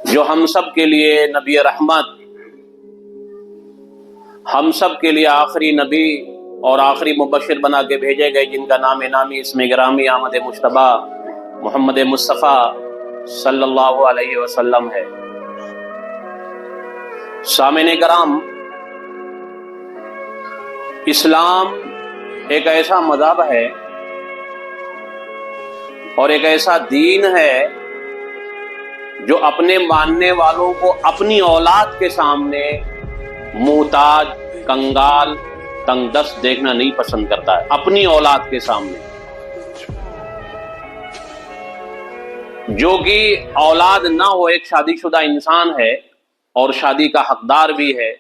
جو ہم سب کے لیے نبی رحمت، ہم سب کے لیے آخری نبی اور آخری مبشر بنا کے بھیجے گئے، جن کا نام نامی اسم گرامی احمد مجتبیٰ محمد مصطفیٰ صلی اللہ علیہ وسلم ہے۔ سامعین کرام، اسلام ایک ایسا مذہب ہے اور ایک ایسا دین ہے جو اپنے ماننے والوں کو اپنی اولاد کے سامنے محتاج، کنگال، تنگ دست دیکھنا نہیں پسند کرتا ہے۔ اپنی اولاد کے سامنے، جو کہ اولاد نہ ہو ایک شادی شدہ انسان ہے اور شادی کا حقدار بھی ہے،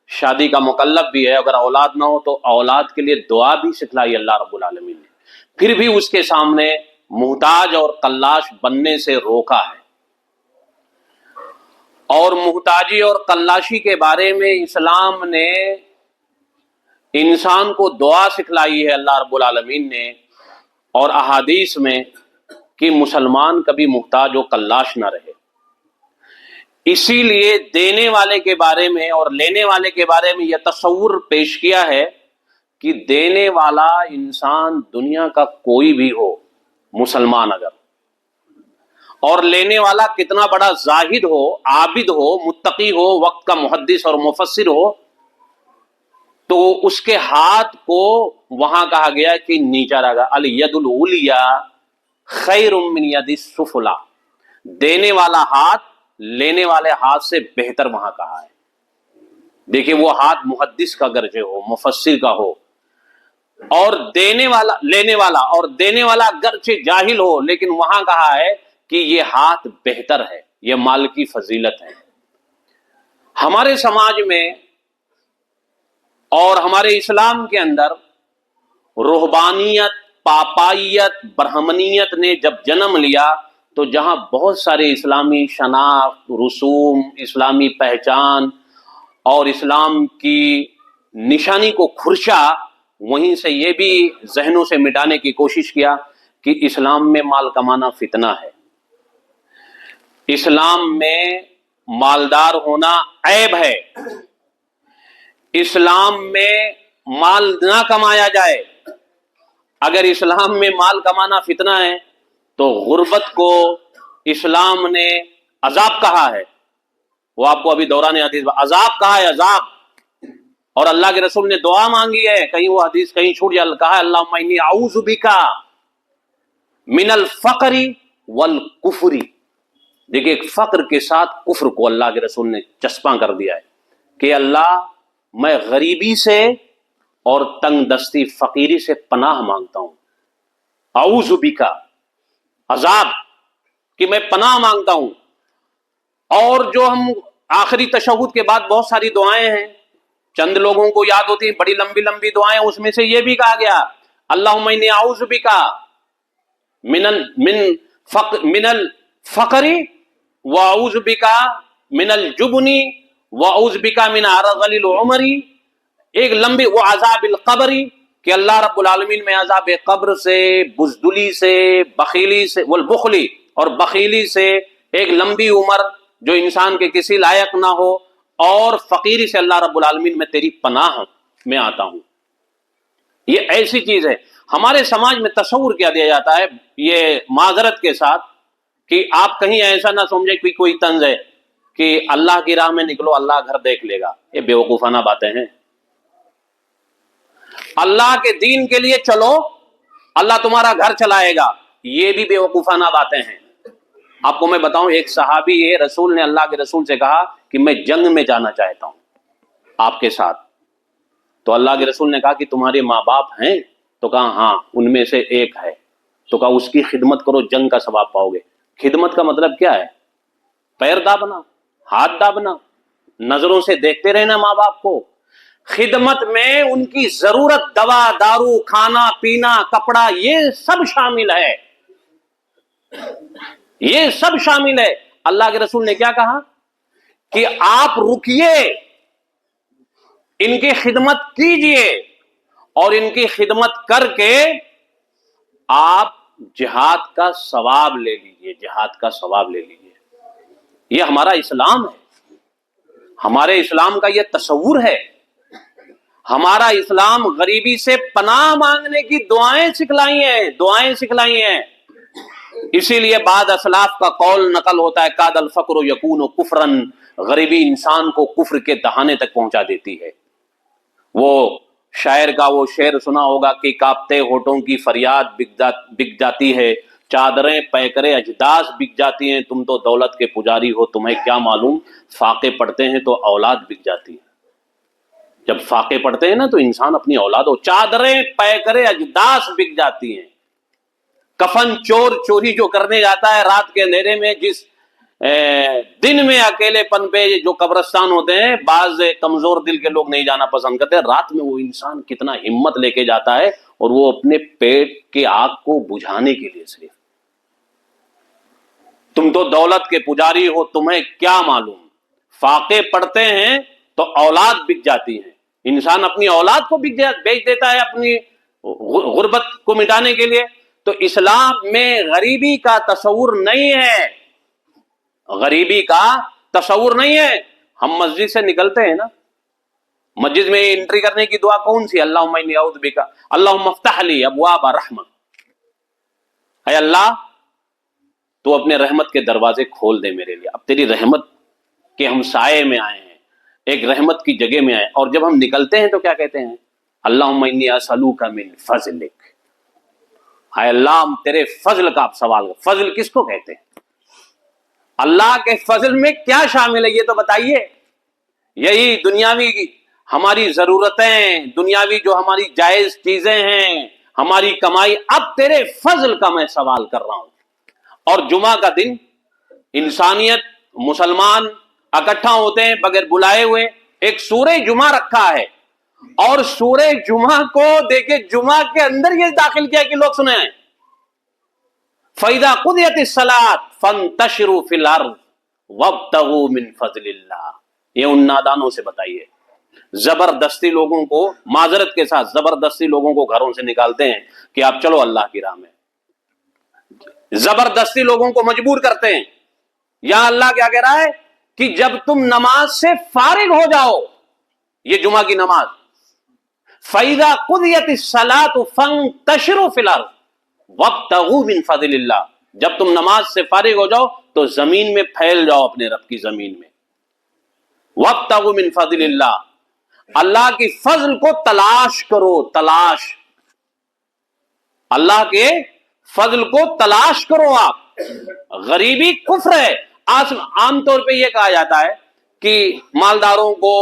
شادی کا مکلف بھی ہے، اگر اولاد نہ ہو تو اولاد کے لیے دعا بھی سکھلائی اللہ رب العالمین نے، پھر بھی اس کے سامنے محتاج اور قلاش بننے سے روکا ہے۔ اور محتاجی اور قلاشی کے بارے میں اسلام نے انسان کو دعا سکھلائی ہے اللہ رب العالمین نے، اور احادیث میں کہ مسلمان کبھی محتاج و قلاش نہ رہے۔ اسی لیے دینے والے کے بارے میں اور لینے والے کے بارے میں یہ تصور پیش کیا ہے کہ دینے والا انسان دنیا کا کوئی بھی ہو، مسلمان اگر، اور لینے والا کتنا بڑا زاہد ہو، عابد ہو، متقی ہو، وقت کا محدث اور مفسر ہو، تو اس کے ہاتھ کو وہاں کہا گیا کہ نیچا رہا گا، الید العلیٰ خیر من ید السفلی، دینے والا ہاتھ لینے والے ہاتھ سے بہتر وہاں کہا ہے۔ دیکھیں، وہ ہاتھ محدث کا گرچہ ہو، مفسر کا ہو، اور دینے والا، لینے والا اور دینے والا گرچہ جاہل ہو، لیکن وہاں کہا ہے کہ یہ ہاتھ بہتر ہے، یہ مال کی فضیلت ہے۔ ہمارے سماج میں اور ہمارے اسلام کے اندر رہبانیت، پاپائیت، برہمنیت نے جب جنم لیا تو جہاں بہت سارے اسلامی شناخت، رسوم، اسلامی پہچان اور اسلام کی نشانی کو کھرچا، وہیں سے یہ بھی ذہنوں سے مٹانے کی کوشش کیا کہ اسلام میں مال کمانا فتنہ ہے، اسلام میں مالدار ہونا عیب ہے، اسلام میں مال نہ کمایا جائے۔ اگر اسلام میں مال کمانا فتنہ ہے تو غربت کو اسلام نے عذاب کہا ہے، وہ آپ کو ابھی دوران حدیث عذاب کہا ہے، عذاب۔ اور اللہ کے رسول نے دعا مانگی ہے، کہیں وہ حدیث کہیں چھوٹ جائے، کہا ہے اللہم انی اعوذ بک من الفقر والکفر۔ دیکھیں، فقر کے ساتھ کفر کو اللہ کے رسول نے چسپاں کر دیا ہے کہ اللہ، میں غریبی سے اور تنگ دستی، فقیری سے پناہ مانگتا ہوں، اعوذ بک، عذاب کہ میں پناہ مانگتا ہوں۔ اور جو ہم آخری تشہد کے بعد بہت ساری دعائیں ہیں، چند لوگوں کو یاد ہوتی ہیں، بڑی لمبی لمبی دعائیں، اس میں سے یہ بھی کہا گیا اللہم انی اعوذ بک من الفقر واعوذ بک من الجبن واعوذ بک من عرضل العمر، ایک لمبی، وہ عذاب القبر، کہ اللہ رب العالمین میں عذاب قبر سے، بزدلی سے، بخیلی سے، والبخلی، اور بخیلی سے، ایک لمبی عمر جو انسان کے کسی لائق نہ ہو، اور فقیری سے اللہ رب العالمین میں تیری پناہ میں آتا ہوں۔ یہ ایسی چیز ہے، ہمارے سماج میں تصور کیا دیا جاتا ہے، یہ معذرت کے ساتھ، کہ آپ کہیں ایسا نہ سمجھے کہ کوئی طنز ہے کہ اللہ کی راہ میں نکلو اللہ گھر دیکھ لے گا، یہ بیوقوفانہ باتیں ہیں۔ اللہ کے دین کے لیے چلو، اللہ تمہارا گھر چلائے گا، یہ بھی بیوقوفانہ باتیں ہیں۔ آپ کو میں بتاؤں، ایک صحابی ہے، رسول نے اللہ کے رسول سے کہا کہ میں جنگ میں جانا چاہتا ہوں آپ کے ساتھ، تو اللہ کے رسول نے کہا کہ تمہارے ماں باپ ہیں؟ تو کہا ہاں، ان میں سے ایک ہے۔ تو کہا اس کی خدمت کرو، جنگ کا ثواب پاؤ گے۔ خدمت کا مطلب کیا ہے؟ پیر دابنا، ہاتھ دابنا، نظروں سے دیکھتے رہنا ماں باپ کو۔ خدمت میں ان کی ضرورت، دوا، دارو، کھانا پینا، کپڑا، یہ سب شامل ہے، یہ سب شامل ہے۔ اللہ کے رسول نے کیا کہا کہ آپ رکیے، ان کی خدمت کیجئے، اور ان کی خدمت کر کے آپ جہاد کا ثواب لے لیجئے، جہاد کا ثواب لے لیجئے۔ یہ ہمارا اسلام ہے، ہمارے اسلام کا یہ تصور ہے. ہمارا اسلام غریبی سے پناہ مانگنے کی دعائیں سکھلائی ہیں. اسی لیے بعد اسلاف کا قول نقل ہوتا ہے کاد الفقر یکون کفرن، غریبی انسان کو کفر کے دہانے تک پہنچا دیتی ہے. وہ شاعر کا وہ شعر سنا ہوگا کہ کاپتے ہونٹوں کی فریاد بک جاتی ہے، چادریں پیکرے اجداس بک جاتی ہیں، تم تو دولت کے پجاری ہو تمہیں کیا معلوم، فاقے پڑتے ہیں تو اولاد بک جاتی ہے. جب فاقے پڑتے ہیں نا تو انسان اپنی اولاد ہو، چادریں پیکرے اجداس بک جاتی ہیں. کفن چوری جو کرنے جاتا ہے رات کے اندھیرے میں، جس دن میں اکیلے پن پہ جو قبرستان ہوتے ہیں بعض کمزور دل کے لوگ نہیں جانا پسند کرتے، رات میں وہ انسان کتنا ہمت لے کے جاتا ہے، اور وہ اپنے پیٹ کے آگ کو بجھانے کے لیے صرف. تم تو دولت کے پجاری ہو تمہیں کیا معلوم، فاقے پڑتے ہیں تو اولاد بک جاتی ہیں. انسان اپنی اولاد کو بیچ دیتا ہے اپنی غربت کو مٹانے کے لیے. تو اسلام میں غریبی کا تصور نہیں ہے، غریبی کا تصور نہیں ہے. ہم مسجد سے نکلتے ہیں نا، مسجد میں انٹری کرنے کی دعا کون سی؟ اللہم انی اعوذ بک اللہم افتح لی ابواب رحمت. اے اللہ تو اپنے رحمت کے دروازے کھول دے میرے لیے. اب تیری رحمت کے ہم سائے میں آئے ہیں، ایک رحمت کی جگہ میں آئے، اور جب ہم نکلتے ہیں تو کیا کہتے ہیں؟ اللہم انی اسألوک من فضلک. اے اللہ ہم تیرے فضل کا آپ سوال کر. فضل کس کو کہتے ہیں؟ اللہ کے فضل میں کیا شامل ہے یہ تو بتائیے. یہی دنیاوی ہماری ضرورتیں، دنیاوی جو ہماری جائز چیزیں ہیں، ہماری کمائی، اب تیرے فضل کا میں سوال کر رہا ہوں. اور جمعہ کا دن انسانیت، مسلمان اکٹھا ہوتے ہیں بغیر بلائے ہوئے، ایک سورہ جمعہ رکھا ہے، اور سورہ جمعہ کو دیکھیں جمعہ کے اندر یہ داخل کیا کہ لوگ سنیں فَإِذَا قُضِيَتِ الصَّلَاةُ فَانتَشِرُوا فِي الْأَرْضِ وَابْتَغُوا مِن فَضْلِ اللَّهِ. یہ ان نادانوں سے بتائیے، زبردستی لوگوں کو، معذرت کے ساتھ زبردستی لوگوں کو گھروں سے نکالتے ہیں کہ آپ چلو اللہ کی راہ میں، زبردستی لوگوں کو مجبور کرتے ہیں. یہاں اللہ کیا کہہ رہا ہے کہ جب تم نماز سے فارغ ہو جاؤ، یہ جمعہ کی نماز، فَإِذَا قُضِيَتِ الصَّلَاةُ فَانتَشِرُوا فِي الْأَرْضِ وَابْتَغُوا مِن فَضْلِ اللَّهِ. جب تم نماز سے فارغ ہو جاؤ تو زمین میں پھیل جاؤ، اپنے رب کی زمین میں. وَابْتَغُوا مِن فَضْلِ اللَّهِ. اللہ کی فضل کو تلاش کرو، تلاش، اللہ کے فضل کو تلاش کرو. آپ غریبی کفر ہے. عام طور پہ یہ کہا جاتا ہے کہ مالداروں کو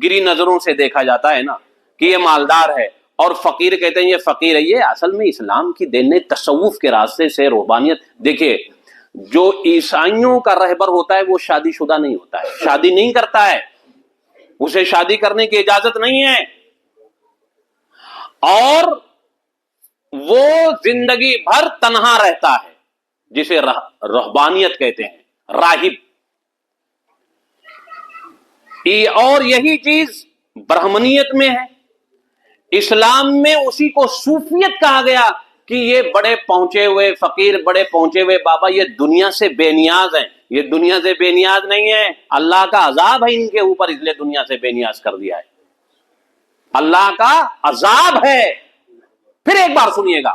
گری نظروں سے دیکھا جاتا ہے نا کہ یہ مالدار ہے، اور فقیر کہتے ہیں یہ فقیر ہے. یہ اصل میں اسلام کی دین نے تصوف کے راستے سے روحانیت. دیکھیے جو عیسائیوں کا رہبر ہوتا ہے وہ شادی شدہ نہیں ہوتا ہے، شادی نہیں کرتا ہے، اسے شادی کرنے کی اجازت نہیں ہے، اور وہ زندگی بھر تنہا رہتا ہے، جسے رہبانیت کہتے ہیں، راہب. اور یہی چیز برہمنیت میں ہے. اسلام میں اسی کو صوفیت کہا گیا کہ یہ بڑے پہنچے ہوئے فقیر، بڑے پہنچے ہوئے بابا، یہ دنیا سے بے نیاز ہیں. یہ دنیا سے بے نیاز نہیں ہے، اللہ کا عذاب ہے ان کے اوپر، اس لیے دنیا سے بے نیاز کر دیا ہے. اللہ کا عذاب ہے. پھر ایک بار سنیے گا،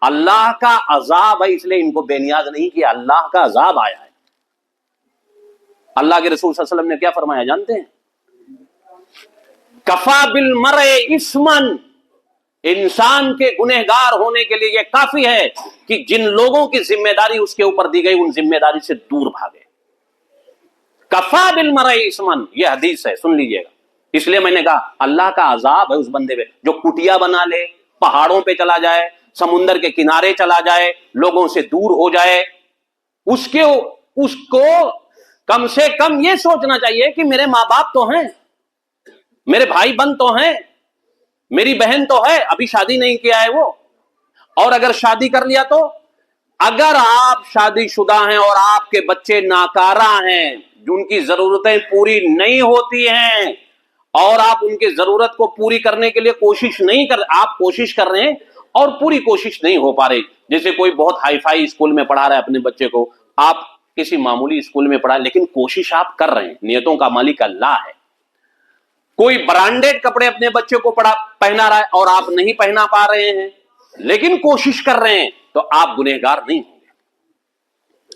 اللہ کا عذاب ہے اس لیے ان کو بے نیاز نہیں کیا، اللہ کا عذاب آیا ہے. اللہ کے رسول صلی اللہ علیہ وسلم نے کیا فرمایا جانتے ہیں؟ کفا بالمرء اثمن، انسان کے گنہگار ہونے کے لیے یہ کافی ہے کہ جن لوگوں کی ذمہ داری اس کے اوپر دی گئی ان ذمہ داری سے دور بھاگے. کفا بالمرء اثمن، یہ حدیث ہے، سن لیجئے گا. اس لیے میں نے کہا اللہ کا عذاب ہے اس بندے پہ جو کٹیا بنا لے، پہاڑوں پہ چلا جائے، سمندر کے کنارے چلا جائے، لوگوں سے دور ہو جائے. اس کو کم سے کم یہ سوچنا چاہیے کہ میرے ماں باپ تو ہیں، میرے بھائی بہن تو ہیں، میری بہن تو ہے، ابھی شادی نہیں کیا ہے وہ، اور اگر شادی کر لیا تو، اگر آپ شادی شدہ ہیں اور آپ کے بچے ناکارہ ہیں، جن کی ضرورتیں پوری نہیں ہوتی ہیں، اور آپ ان کی ضرورت کو پوری کرنے کے لیے کوشش نہیں کر، آپ کوشش کر رہے ہیں اور پوری کوشش نہیں ہو پا رہی. جیسے کوئی بہت ہائی فائی اسکول میں پڑھا رہا ہے اپنے بچے کو، آپ کسی معمولی اسکول میں پڑھا, لیکن کوشش آپ کر رہے ہیں, نیتوں کا مالک اللہ ہے. کوئی برانڈیڈ کپڑے اپنے بچے کو پہنا رہا ہے اور آپ نہیں پہنا پا رہے ہیں, لیکن کوشش کر رہے ہیں, تو آپ گنہگار نہیں ہوں گے,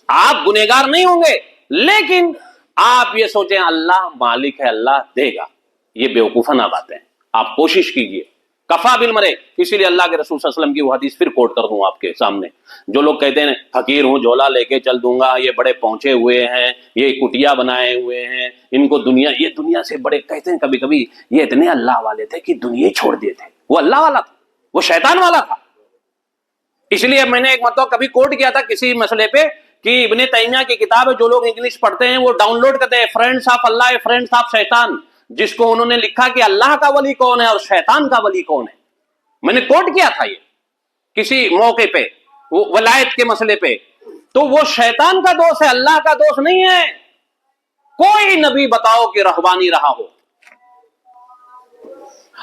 آپ گنہگار نہیں ہوں گے. لیکن آپ یہ سوچیں اللہ مالک ہے, اللہ دے گا, یہ بیوقوفانہ باتیں ہیں. آپ کوشش کیجئے, کفا بالمرء. اسی لیے اللہ کے رسول صلی اللہ علیہ وسلم کی وہ حدیث پھر کوٹ کر دوں آپ کے سامنے. جو لوگ کہتے ہیں فقیر ہوں, جھولا لے کے چل دوں گا, یہ بڑے پہنچے ہوئے ہیں, یہ کٹیا بنائے ہوئے ہیں, ان کو یہ دنیا سے بڑے, کہتے ہیں کبھی کبھی یہ اتنے اللہ والے تھے کہ دنیا چھوڑ دیے تھے. وہ اللہ والا تھا, وہ شیطان والا تھا. اس لیے میں نے ایک مرتبہ کبھی کوٹ کیا تھا کسی مسئلے پہ کہ ابن تیمیہ کی کتاب ہے, جو لوگ انگلش پڑھتے ہیں وہ ڈاؤن لوڈ کرتے ہیں, friends of Allah, friends of شیطان, جس کو انہوں نے لکھا کہ اللہ کا ولی کون ہے اور شیطان کا ولی کون ہے. میں نے کوٹ کیا تھا یہ کسی موقع پہ ولایت کے مسئلے پہ. تو وہ شیطان کا دوست ہے, اللہ کا دوست نہیں ہے. کوئی نبی بتاؤ کہ رہبانی رہا ہو.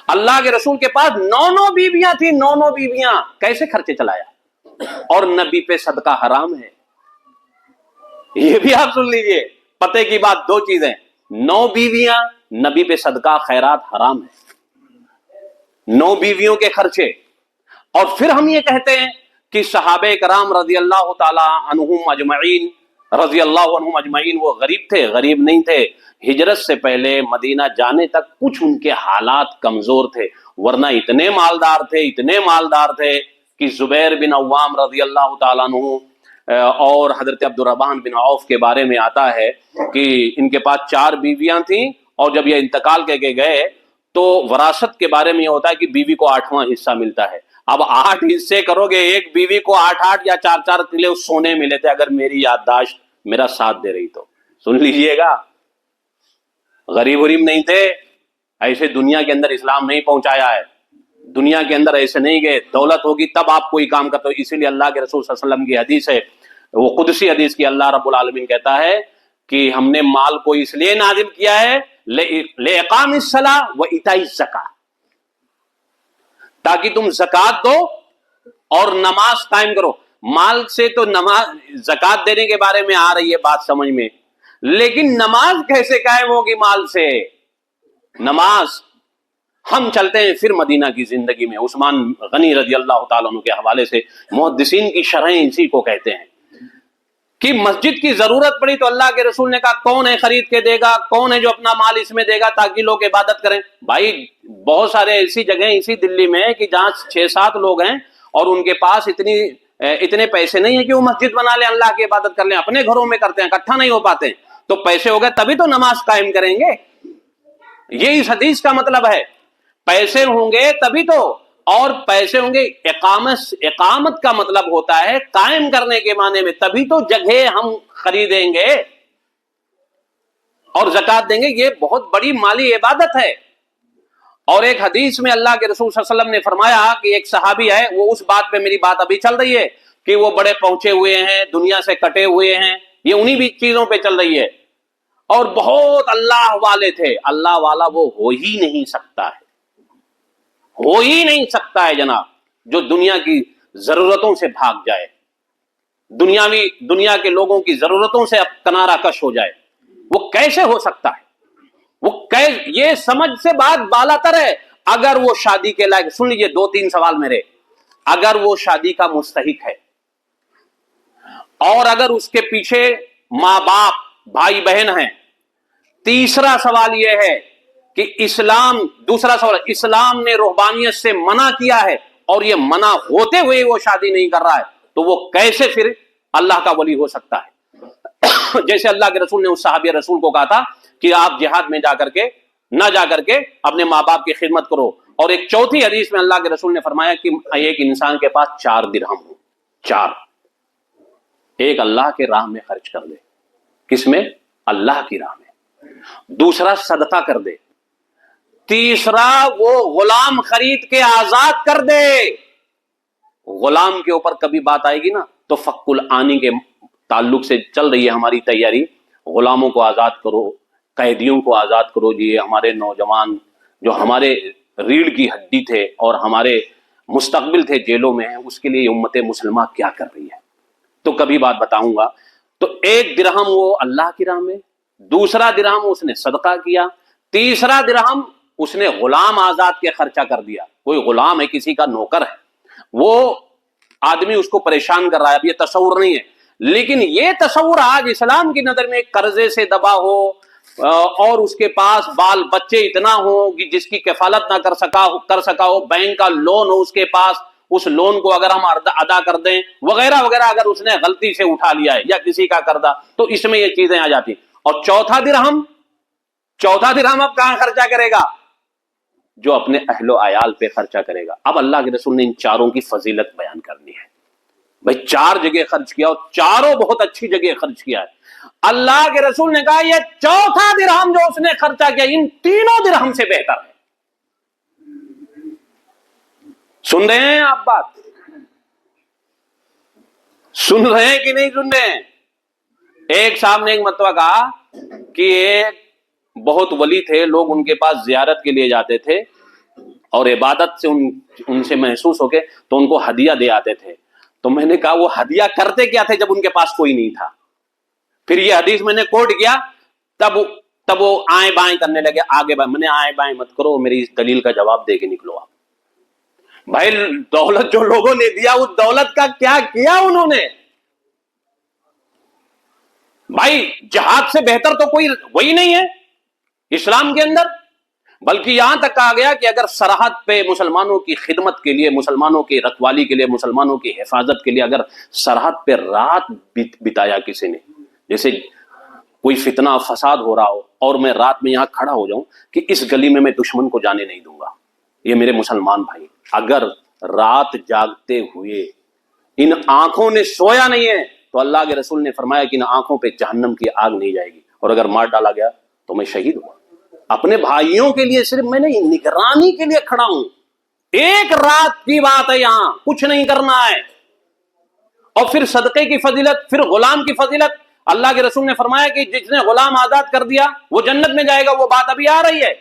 اللہ کے رسول کے پاس 9 بیویاں تھیں, 9 بیویاں, کیسے خرچے چلایا؟ اور نبی پہ صدقہ حرام ہے. یہ بھی آپ سن لیجئے, پتے کی بات, 2 چیزیں, 9 بیویاں, نبی پہ صدقہ خیرات حرام ہے. 9 بیویوں کے خرچے. اور پھر ہم یہ کہتے ہیں کہ صحابہ کرام رضی اللہ تعالی عنہم اجمعین, رضی اللہ عنہم اجمعین, وہ غریب تھے؟ غریب نہیں تھے. ہجرت سے پہلے مدینہ جانے تک کچھ ان کے حالات کمزور تھے, ورنہ اتنے مالدار تھے, اتنے مالدار تھے کہ زبیر بن عوام رضی اللہ تعالیٰ عنہ اور حضرت عبد الرحمن بن عوف کے بارے میں آتا ہے کہ ان کے پاس 4 بیویاں تھیں, اور جب یہ انتقال کر کے گئے تو وراثت کے بارے میں یہ ہوتا ہے کہ بیوی کو 8واں حصہ ملتا ہے. اب 8 حصے کرو گے, ایک بیوی کو 8 یا 4 کلو سونے ملے تھے, اگر میری یادداشت میرا ساتھ دے رہی تو. سن لیجئے گا, غریب غریب نہیں تھے, ایسے دنیا کے اندر اسلام نہیں پہنچایا ہے. دنیا کے اندر ایسے نہیں گئے, دولت ہوگی تب آپ کوئی کام کرتے ہو. اسی لیے اللہ کے رسول صلی اللہ علیہ وسلم کی حدیث ہے, وہ قدسی حدیث کی, اللہ رب العالمین کہتا ہے کہ ہم نے مال کو اس لیے نازل کیا ہے لِإِقَامِ الصَّلَاةِ وَإِيتَاءِ الزَّکَاةِ, تاکہ تم زکات دو اور نماز قائم کرو. مال سے تو نماز زکات دینے کے بارے میں آ رہی ہے بات سمجھ میں, لیکن نماز کیسے قائم ہوگی مال سے؟ نماز. ہم چلتے ہیں پھر مدینہ کی زندگی میں, عثمان غنی رضی اللہ تعالیٰ عنہ کے حوالے سے محدثین کی شرحیں اسی کو کہتے ہیں کہ مسجد کی ضرورت پڑی تو اللہ کے رسول نے کہا کون ہے خرید کے دے گا, کون ہے جو اپنا مال اس میں دے گا تاکہ لوگ عبادت کریں. بھائی بہت سارے ایسی جگہیں اسی دلی میں کہ جہاں 6-7 لوگ ہیں اور ان کے پاس اتنے پیسے نہیں ہیں کہ وہ مسجد بنا لیں, اللہ کی عبادت کر لیں, اپنے گھروں میں کرتے ہیں, اکٹھا نہیں ہو پاتے. تو پیسے ہو گئے تبھی تو نماز قائم کریں گے. یہ اس حدیث کا مطلب ہے, پیسے ہوں گے تبھی تو, اور پیسے ہوں گے. اقامت کا مطلب ہوتا ہے قائم کرنے کے معنی میں, تبھی تو جگہ ہم خریدیں گے اور زکات دیں گے. یہ بہت بڑی مالی عبادت ہے. اور ایک حدیث میں اللہ کے رسول صلی اللہ علیہ وسلم نے فرمایا کہ ایک صحابی ہے, وہ اس بات پہ میری بات ابھی چل رہی ہے کہ وہ بڑے پہنچے ہوئے ہیں, دنیا سے کٹے ہوئے ہیں, یہ انہی بھی چیزوں پہ چل رہی ہے, اور بہت اللہ والے تھے. اللہ والا وہ ہو ہی نہیں سکتا ہے, ہو ہی نہیں سکتا ہے جناب, جو دنیا کی ضرورتوں سے بھاگ جائے, دنیا کے لوگوں کی ضرورتوں سے اب کنارہ کش ہو جائے. وہ کیسے ہو سکتا ہے؟ یہ سمجھ سے بات بالا تر ہے. اگر وہ شادی کے لائق, سن لیجئے 2-3 سوال میرے, اگر وہ شادی کا مستحق ہے اور اگر اس کے پیچھے ماں باپ بھائی بہن ہیں. تیسرا سوال یہ ہے کہ دوسرا سوال, اسلام نے رہبانیت سے منع کیا ہے اور یہ منع ہوتے ہوئے وہ شادی نہیں کر رہا ہے, تو وہ کیسے پھر اللہ کا ولی ہو سکتا ہے؟ جیسے اللہ کے رسول نے اس صحابی رسول کو کہا تھا کہ آپ جہاد میں نہ جا کر کے اپنے ماں باپ کی خدمت کرو. اور ایک چوتھی حدیث میں اللہ کے رسول نے فرمایا کہ ایک انسان کے پاس 4 درہم ہو, 4, ایک اللہ کے راہ میں خرچ کر دے. کس میں؟ اللہ کی راہ میں. دوسرا صدقہ کر دے. تیسرا وہ غلام خرید کے آزاد کر دے. غلام کے اوپر کبھی بات آئے گی نا تو فک العانی کے تعلق سے چل رہی ہے ہماری تیاری. غلاموں کو آزاد کرو, قیدیوں کو آزاد کرو. جی ہمارے نوجوان جو ہمارے ریڑھ کی ہڈی تھے اور ہمارے مستقبل تھے جیلوں میں ہیں, اس کے لیے امت مسلمہ کیا کر رہی ہے. تو کبھی بات بتاؤں گا. تو 1 درہم وہ اللہ کی راہ میں، دوسرا درہم اس نے صدقہ کیا، تیسرا درہم اس نے غلام آزاد کے خرچہ کر دیا. کوئی غلام ہے، کسی کا نوکر ہے، وہ آدمی اس کو پریشان کر رہا ہے. اب یہ تصور نہیں ہے، لیکن یہ تصور آج اسلام کی نظر میں قرضے سے دبا ہو اور اس کے پاس بال بچے اتنا ہو کہ جس کی کفالت نہ کر سکا ہو، بینک کا لون ہو اس کے پاس، اس لون کو اگر ہم ادا کر دیں وغیرہ وغیرہ، اگر اس نے غلطی سے اٹھا لیا ہے یا کسی کا قرضہ، تو اس میں یہ چیزیں آ جاتی. اور چوتھا درہم اب کہاں خرچہ کرے گا؟ جو اپنے اہل و عیال پہ خرچہ کرے گا. اب اللہ کے رسول نے ان چاروں کی فضیلت بیان کرنی ہے. بھائی 4 جگہ خرچ کیا اور چاروں بہت اچھی جگہ خرچ کیا ہے. اللہ کے رسول نے کہا یہ چوتھا درہم جو اس نے خرچہ کیا ان تینوں درہم سے بہتر ہے. سن رہے ہیں آپ بات؟ سن رہے ہیں کہ نہیں سن رہے ہیں؟ ایک صاحب نے ایک مرتبہ کہا کہ ایک بہت ولی تھے، لوگ ان کے پاس زیارت کے لیے جاتے تھے اور عبادت سے ان سے محسوس ہو کے تو ان کو ہدیہ دے آتے تھے. تو میں نے کہا وہ ہدیہ کرتے کیا تھے جب ان کے پاس کوئی نہیں تھا؟ پھر یہ حدیث میں نے کوٹ کیا، تب وہ آئیں بائیں کرنے لگے، آگے بائیں. میں نے آئیں بائیں مت کرو، میری اس دلیل کا جواب دے کے نکلو. آپ بھائی دولت جو لوگوں نے دیا اس دولت کا کیا کیا انہوں نے؟ بھائی جہاد سے بہتر تو کوئی وہی نہیں ہے اسلام کے اندر. بلکہ یہاں تک کہا گیا کہ اگر سرحد پہ مسلمانوں کی خدمت کے لیے، مسلمانوں کی رکھوالی کے لیے، مسلمانوں کی حفاظت کے لیے اگر سرحد پہ رات بتایا کسی نے، جیسے کوئی فتنہ فساد ہو رہا ہو اور میں رات میں یہاں کھڑا ہو جاؤں کہ اس گلی میں دشمن کو جانے نہیں دوں گا، یہ میرے مسلمان بھائی اگر رات جاگتے ہوئے ان آنکھوں نے سویا نہیں ہے تو اللہ کے رسول نے فرمایا کہ ان آنکھوں پہ جہنم کی آگ نہیں جائے گی، اور اگر مار ڈالا گیا تو میں شہید ہوں. اپنے بھائیوں کے لیے صرف میں نے نگرانی کے لیے کھڑا ہوں. ایک رات کی بات ہے، یہاں کچھ نہیں کرنا ہے. اور پھر صدقے کی فضیلت، پھر غلام کی فضیلت. اللہ کے رسول نے فرمایا کہ جس نے غلام آزاد کر دیا وہ جنت میں جائے گا. وہ بات ابھی آ رہی ہے.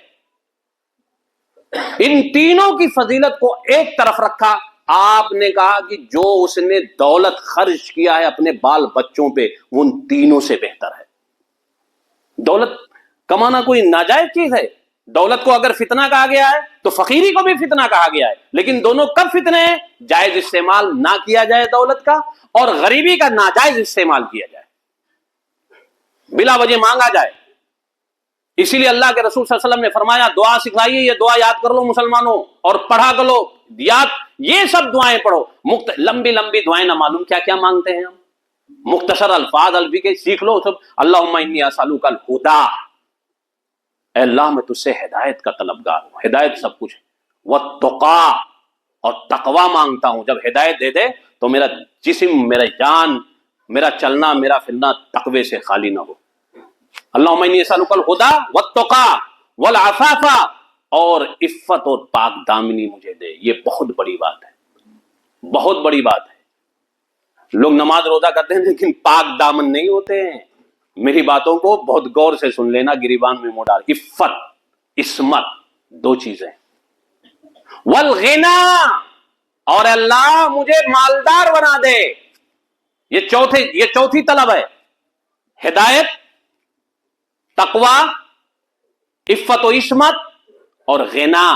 ان تینوں کی فضیلت کو ایک طرف رکھا، آپ نے کہا کہ جو اس نے دولت خرچ کیا ہے اپنے بال بچوں پہ وہ ان تینوں سے بہتر ہے. دولت کمانا کوئی ناجائز چیز ہے. دولت کو اگر فتنہ کہا گیا ہے تو فقیری کو بھی فتنہ کہا گیا ہے. لیکن دونوں کب فتنے ہیں؟ جائز استعمال نہ کیا جائے دولت کا، اور غریبی کا ناجائز استعمال کیا جائے، بلا وجہ مانگا جائے. اسی لیے اللہ کے رسول صلی اللہ علیہ وسلم نے فرمایا دعا سکھائیے، یہ دعا یاد کر لو مسلمانوں اور پڑھا کرو. یہ سب دعائیں پڑھو. لمبی لمبی دعائیں نہ معلوم کیا کیا مانگتے ہیں ہم، مختصر الفاظ الفی کے سیکھ لو سب. اللہم انی اسالک الہدی، اے اللہ میں تجھ سے ہدایت کا طلبگار ہوں. ہدایت سب کچھ ہے. والتقی، اور تقوی مانگتا ہوں. جب ہدایت دے دے تو میرا جسم، میرا جان، میرا چلنا، میرا پھرنا تقوی سے خالی نہ ہو. اللہم انی اسالک الہدی والتقی والعفاف، اور عفت اور پاک دامنی مجھے دے. یہ بہت بڑی بات ہے، بہت بڑی بات ہے. لوگ نماز روزہ کرتے ہیں لیکن پاک دامن نہیں ہوتے ہیں. میری باتوں کو بہت غور سے سن لینا، گریبان میں منہ ڈال. عفت، عصمت، 2 چیزیں. والغنا، اور اللہ مجھے مالدار بنا دے. یہ چوتھی طلب ہے. ہدایت، تقوی، عفت و عصمت، اور غنا،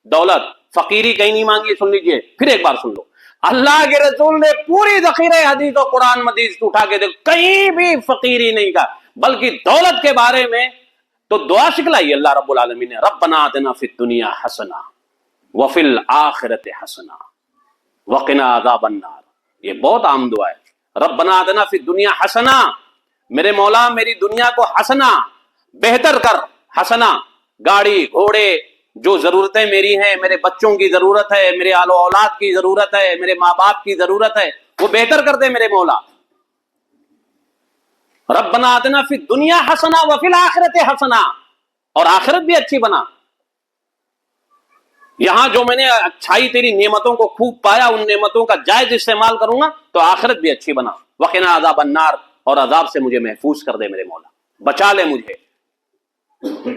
دولت. فقیری کہیں نہیں مانگی. سن لیجئے پھر ایک بار سن لو. اللہ کے رسول نے پوری ذخیرہ حدیث و قرآن مجید اٹھا کے دیکھو، کہیں بھی فقیری نہیں کہا، بلکہ دولت کے بارے میں تو دعا سکھلائی اللہ رب العالمین نے. ربنا آتنا فی الدنیا حسنہ وفی الآخرۃ حسنہ وقنا عذاب النار. یہ بہت عام دعا ہے. ربنا آتنا فی الدنیا حسنہ، میرے مولا میری دنیا کو حسنہ، بہتر کر. حسنہ گاڑی گھوڑے، جو ضرورتیں میری ہیں، میرے بچوں کی ضرورت ہے، میرے آل و اولاد کی ضرورت ہے، میرے ماں باپ کی ضرورت ہے، وہ بہتر کر دے میرے مولا. ربنا آتنا فی الدنیا حسنہ وفی الآخرۃ حسنہ، اور آخرت بھی اچھی بنا. یہاں جو میں نے اچھائی تیری نعمتوں کو خوب پایا، ان نعمتوں کا جائز استعمال کروں گا تو آخرت بھی اچھی بنا. وقنا عذاب النار، اور عذاب سے مجھے محفوظ کر دے میرے مولا، بچا لے مجھے.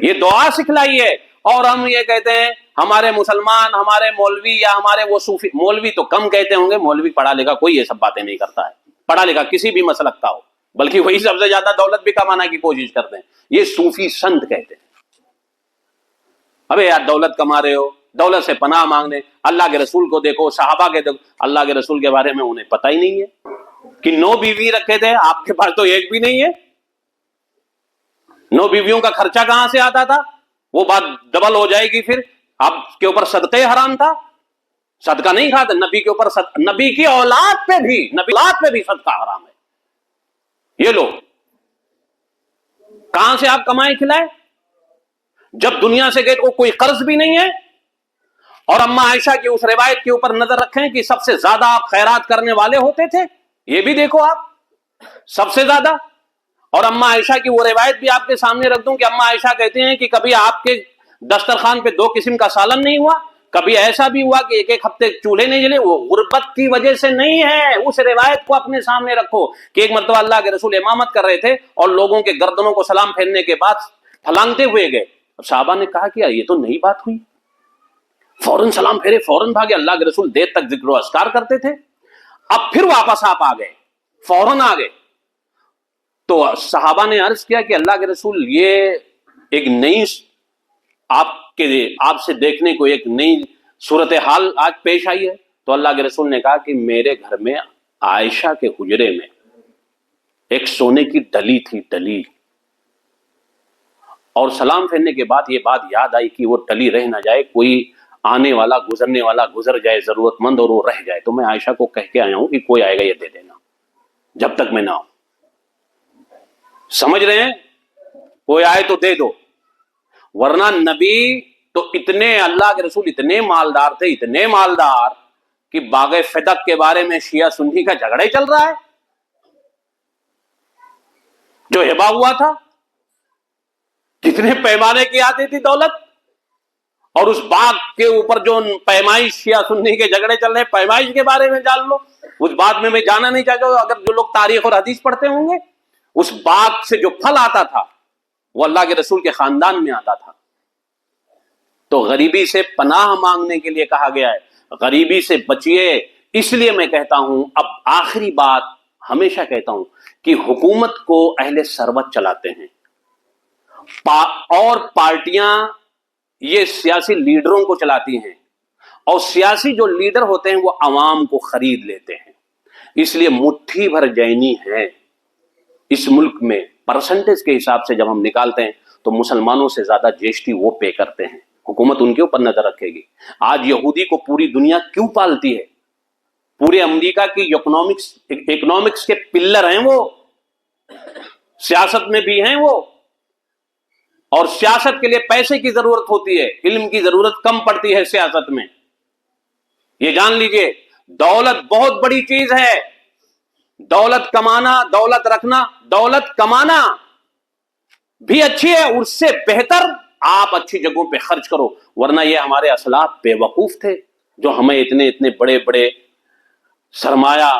یہ دعا سکھلائی ہے. اور ہم یہ کہتے ہیں ہمارے مسلمان، ہمارے مولوی یا ہمارے وہ صوفی، مولوی تو کم کہتے ہوں گے، مولوی پڑھا لکھا کوئی یہ سب باتیں نہیں کرتا ہے. پڑھا لکھا کسی بھی مسلک کا ہو، بلکہ وہی سب سے زیادہ دولت بھی کمانے کی کوشش کرتے ہیں. یہ صوفی سنت کہتے ہیں. ابے یار دولت کما رہے ہو, دولت سے پناہ مانگنے. اللہ کے رسول کو دیکھو, صحابہ کے دیکھو, اللہ کے رسول کے بارے میں انہیں پتہ ہی نہیں ہے کہ 9 بیوی رکھے تھے, آپ کے پاس تو ایک بھی نہیں ہے. 9 بیویوں کا خرچہ کہاں سے آتا تھا؟ وہ بات ڈبل ہو جائے گی. پھر آپ کے اوپر صدقے حرام تھا, صدقہ نہیں کھاتے. نبی کے اوپر نبی کی اولاد پہ بھی صدقہ حرام ہے. یہ لو کہاں سے آپ کمائے کھلائے؟ جب دنیا سے گئے تو کوئی قرض بھی نہیں ہے. اور اما عائشہ کی اس روایت کے اوپر نظر رکھیں کہ سب سے زیادہ آپ خیرات کرنے والے ہوتے تھے. یہ بھی دیکھو آپ, سب سے زیادہ. اور اما عائشہ کی وہ روایت بھی آپ کے سامنے رکھ دوں کہ اما عائشہ کہتے ہیں کہ کبھی آپ کے دسترخوان پہ 2 قسم کا سالن نہیں ہوا, کبھی ایسا بھی ہوا کہ ایک ہفتے چولہے نہیں جلے. وہ غربت کی وجہ سے نہیں ہے. اس روایت کو اپنے سامنے رکھو کہ ایک مرتبہ اللہ کے رسول امامت کر رہے تھے اور لوگوں کے گردنوں کو سلام پھیرنے کے بعد پھلانگتے ہوئے گئے. صحابہ نے کہا کہ یہ تو نئی بات ہوئی. فوراً سلام پھیرے, فوراً بھاگے. اللہ کے رسول دیر تک ذکر و اذکار کرتے تھے. اب پھر واپس آپ آ گئے, فوراً آ گئے. تو صحابہ نے عرض کیا کہ اللہ کے رسول یہ ایک نئی آپ سے دیکھنے کو ایک نئی صورتحال آج پیش آئی ہے. تو اللہ کے رسول نے کہا کہ میرے گھر میں عائشہ کے حجرے میں ایک سونے کی ڈلی تھی, ڈلی. اور سلام پھیرنے کے بعد یہ بات یاد آئی کہ وہ ڈلی رہ نہ جائے, کوئی آنے والا گزرنے والا گزر جائے ضرورت مند اور وہ رہ جائے. تو میں عائشہ کو کہہ کے آیا ہوں کہ کوئی آئے گا یہ دے دینا جب تک میں نہ آؤں. سمجھ رہے ہیں؟ کوئی آئے تو دے دو. ورنہ نبی تو اتنے, اللہ کے رسول اتنے مالدار تھے, اتنے مالدار کہ باغ فدق کے بارے میں شیعہ سنی کا جھگڑا ہی چل رہا ہے. جو ہبا ہوا تھا کتنے پیمانے کی آتی تھی دولت, اور اس باغ کے اوپر جو پیمائش شیعہ سنی کے جھگڑے چل رہے ہیں, پیمائش کے بارے میں جان لو. اس بات میں جانا نہیں چاہتا. اگر جو لوگ تاریخ اور حدیث پڑھتے ہوں گے, اس باغ سے جو پھل آتا تھا وہ اللہ کے رسول کے خاندان میں آتا تھا. تو غریبی سے پناہ مانگنے کے لیے کہا گیا ہے, غریبی سے بچیے. اس لیے میں کہتا ہوں, اب آخری بات ہمیشہ کہتا ہوں کہ حکومت کو اہل ثروت چلاتے ہیں, اور پارٹیاں یہ سیاسی لیڈروں کو چلاتی ہیں, اور سیاسی جو لیڈر ہوتے ہیں وہ عوام کو خرید لیتے ہیں. اس لیے مٹھی بھر جینی ہے اس ملک میں. پرسنٹیج کے حساب سے جب ہم نکالتے ہیں تو مسلمانوں سے زیادہ جیسٹی وہ پے کرتے ہیں. حکومت ان کے اوپر نظر رکھے گی. آج یہودی کو پوری دنیا کیوں پالتی ہے؟ پورے امریکہ کی اکنامکس کے پلر ہیں وہ, سیاست میں بھی ہیں وہ. اور سیاست کے لیے پیسے کی ضرورت ہوتی ہے, علم کی ضرورت کم پڑتی ہے سیاست میں. یہ جان لیجئے, دولت بہت بڑی چیز ہے. دولت کمانا, دولت رکھنا, دولت کمانا بھی اچھی ہے, اس سے بہتر آپ اچھی جگہوں پہ خرچ کرو. ورنہ یہ ہمارے اسلاف بے وقوف تھے جو ہمیں اتنے بڑے بڑے سرمایہ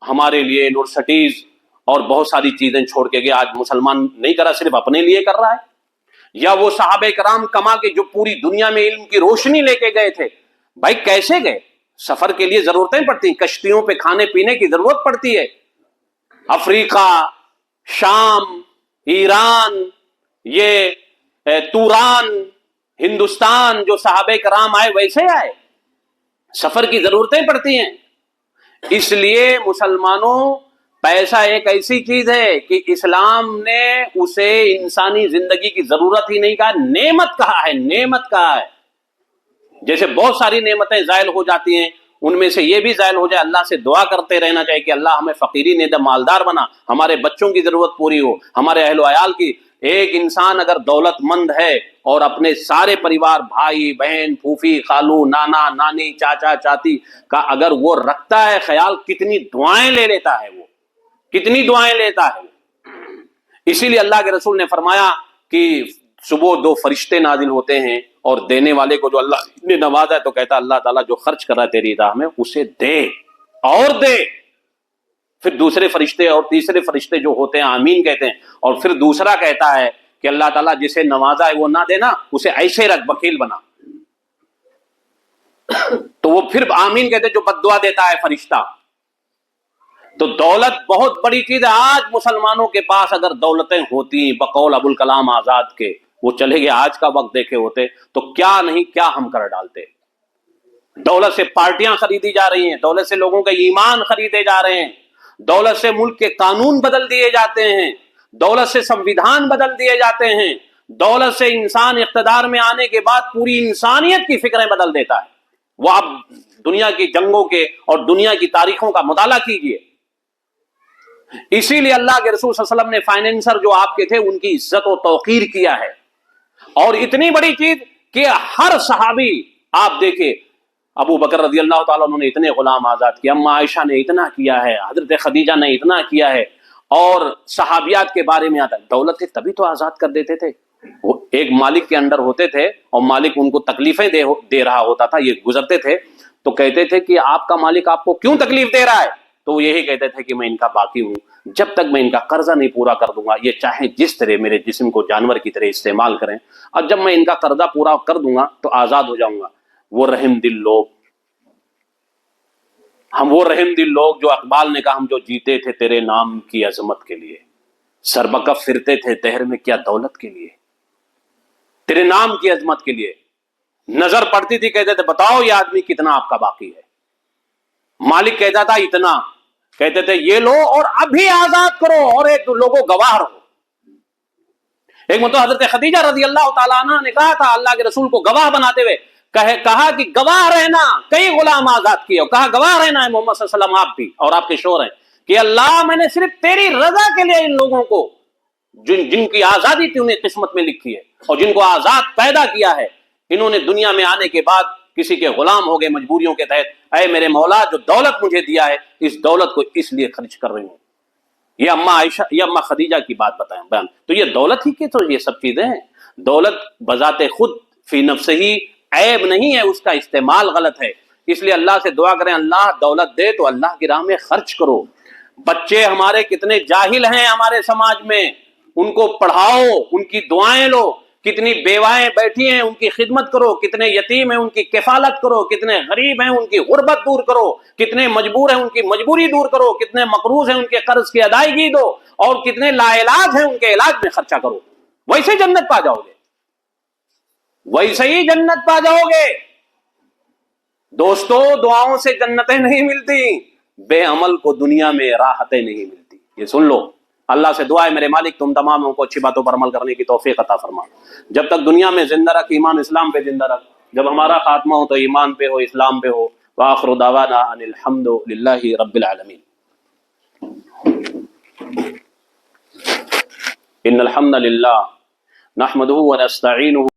ہمارے لیے یونیورسٹیز اور بہت ساری چیزیں چھوڑ کے گئے. آج مسلمان نہیں کر رہا, صرف اپنے لیے کر رہا ہے. یا وہ صحابہ کرام کما کے جو پوری دنیا میں علم کی روشنی لے کے گئے تھے, بھائی کیسے گئے؟ سفر کے لیے ضرورتیں پڑتی ہیں, کشتیوں پہ کھانے پینے کی ضرورت پڑتی ہے. افریقہ, شام, ایران, یہ توران, ہندوستان, جو صحابہ کرام آئے ویسے آئے. سفر کی ضرورتیں پڑتی ہیں. اس لیے مسلمانوں, پیسہ ایک ایسی چیز ہے کہ اسلام نے اسے انسانی زندگی کی ضرورت ہی نہیں کہا, نعمت کہا ہے, نعمت کہا ہے. جیسے بہت ساری نعمتیں زائل ہو جاتی ہیں, ان میں سے یہ بھی زائل ہو جائے, اللہ سے دعا کرتے رہنا چاہیے کہ اللہ ہمیں فقیری نہیں دے, مالدار بنا, ہمارے بچوں کی ضرورت پوری ہو, ہمارے اہل و عیال کی. ایک انسان اگر دولت مند ہے اور اپنے سارے پریوار, بھائی بہن, پھوپھی خالو, نانا نانی, چاچا چاچی کا اگر وہ رکھتا ہے خیال, کتنی دعائیں لے لیتا ہے وہ, کتنی دعائیں لیتا ہے. اسی لیے اللہ کے رسول نے فرمایا کہ صبح 2 فرشتے نازل ہوتے ہیں, اور دینے والے کو جو اللہ نے نوازا ہے تو کہتا ہے اللہ تعالیٰ جو خرچ کر رہا ہے تیری راہ میں اسے دے اور دے. پھر دوسرے فرشتے اور تیسرے فرشتے جو ہوتے ہیں آمین کہتے ہیں, اور پھر دوسرا کہتا ہے کہ اللہ تعالیٰ جسے نوازا ہے وہ نہ دینا, اسے ایسے رکھ, بخیل بنا. تو وہ پھر آمین کہتے جو بد دعا دیتا ہے فرشتہ. تو دولت بہت بڑی چیز ہے. آج مسلمانوں کے پاس اگر دولتیں ہوتی بقول ابوالکلام آزاد کے، وہ چلے گئے آج کا وقت دیکھے ہوتے تو کیا نہیں کیا ہم کر ڈالتے. دولت سے پارٹیاں خریدی جا رہی ہیں، دولت سے لوگوں کے ایمان خریدے جا رہے ہیں، دولت سے ملک کے قانون بدل دیے جاتے ہیں، دولت سے سنویدھان بدل دیے جاتے ہیں، دولت سے انسان اقتدار میں آنے کے بعد پوری انسانیت کی فکریں بدل دیتا ہے. وہ آپ دنیا کی جنگوں کے اور دنیا کی تاریخوں کا مطالعہ کیجئے. اسی لیے اللہ کے رسول صلی اللہ علیہ وسلم نے فائنینسر جو آپ کے تھے ان کی عزت و توقیر کیا ہے. اور اتنی بڑی چیز کہ ہر صحابی آپ دیکھیں، ابو بکر رضی اللہ تعالیٰ عنہ نے اتنے غلام آزاد کیے، اما عائشہ نے اتنا کیا ہے، حضرت خدیجہ نے اتنا کیا ہے، اور صحابیات کے بارے میں آتا ہے. دولت تھی تبھی تو آزاد کر دیتے تھے. وہ ایک مالک کے انڈر ہوتے تھے اور مالک ان کو تکلیفیں دے رہا ہوتا تھا، یہ گزرتے تھے تو کہتے تھے کہ آپ کا مالک آپ کو کیوں تکلیف دے رہا ہے؟ تو وہ یہی کہتے تھے کہ میں ان کا باقی ہوں، جب تک میں ان کا قرضہ نہیں پورا کر دوں گا، یہ چاہے جس طرح میرے جسم کو جانور کی طرح استعمال کریں، اور جب میں ان کا قرضہ پورا کر دوں گا تو آزاد ہو جاؤں گا. وہ رحم دل لوگ، ہم وہ رحم دل لوگ جو اقبال نے کہا ہم جو جیتے تھے تیرے نام کی عظمت کے لیے، سربکف پھرتے تھے دہر میں کیا دولت کے لیے، تیرے نام کی عظمت کے لیے. نظر پڑتی تھی کہتے تھے بتاؤ یہ آدمی کتنا آپ کا باقی ہے. مالک کہتا تھا اتنا، کہتے تھے یہ لو اور ابھی آزاد کرو اور ایک لوگوں گواہ رہو. ایک مرتبہ حضرت خدیجہ رضی اللہ تعالیٰ عنہ نے کہا تھا اللہ کے رسول کو گواہ بناتے ہوئے، کہا کہ گواہ رہنا، کئی غلام آزاد کیے، اور کہا گواہ رہنا ہے محمد صلی اللہ علیہ وسلم آپ بھی اور آپ کے شوہر ہیں کہ اللہ میں نے صرف تیری رضا کے لیے ان لوگوں کو جن کی آزادی تھی انہیں قسمت میں لکھی ہے اور جن کو آزاد پیدا کیا ہے، انہوں نے دنیا میں آنے کے بعد کسی کے غلام ہو گئے مجبوریوں کے تحت. اے میرے مولا جو دولت مجھے دیا ہے اس دولت کو اس لیے خرچ کر رہی ہوں. یہ اما عائشہ، یہ اما خدیجہ کی بات بتائیں بیان. تو یہ دولت ہی کی تو یہ سب چیزیں ہیں. دولت بذات خود فی نفس ہی عیب نہیں ہے، اس کا استعمال غلط ہے. اس لیے اللہ سے دعا کریں اللہ دولت دے تو اللہ کی راہ میں خرچ کرو. بچے ہمارے کتنے جاہل ہیں ہمارے سماج میں، ان کو پڑھاؤ، ان کی دعائیں لو. کتنی بیوائیں بیٹھی ہیں ان کی خدمت کرو، کتنے یتیم ہیں ان کی کفالت کرو، کتنے غریب ہیں ان کی غربت دور کرو، کتنے مجبور ہیں ان کی مجبوری دور کرو، کتنے مقروض ہیں ان کے قرض کی ادائیگی دو، اور کتنے لا علاج ہیں ان کے علاج میں خرچہ کرو. ویسے جنت پا جاؤ گے، ویسے ہی جنت پا جاؤ گے. دوستو دعاؤں سے جنتیں نہیں ملتی، بے عمل کو دنیا میں راحتیں نہیں ملتی. یہ سن لو، اللہ سے دعا ہے میرے مالک تم تماموں کو اچھی باتوں پر عمل کرنے کی توفیق عطا فرما. جب تک دنیا میں زندہ رکھ ایمان اسلام پہ زندہ رکھ، جب ہمارا خاتمہ ہو تو ایمان پہ ہو، اسلام پہ ہو. وآخر دعوانا ان الحمد للہ رب العالمین. ان الحمد للہ نحمده ونستعینه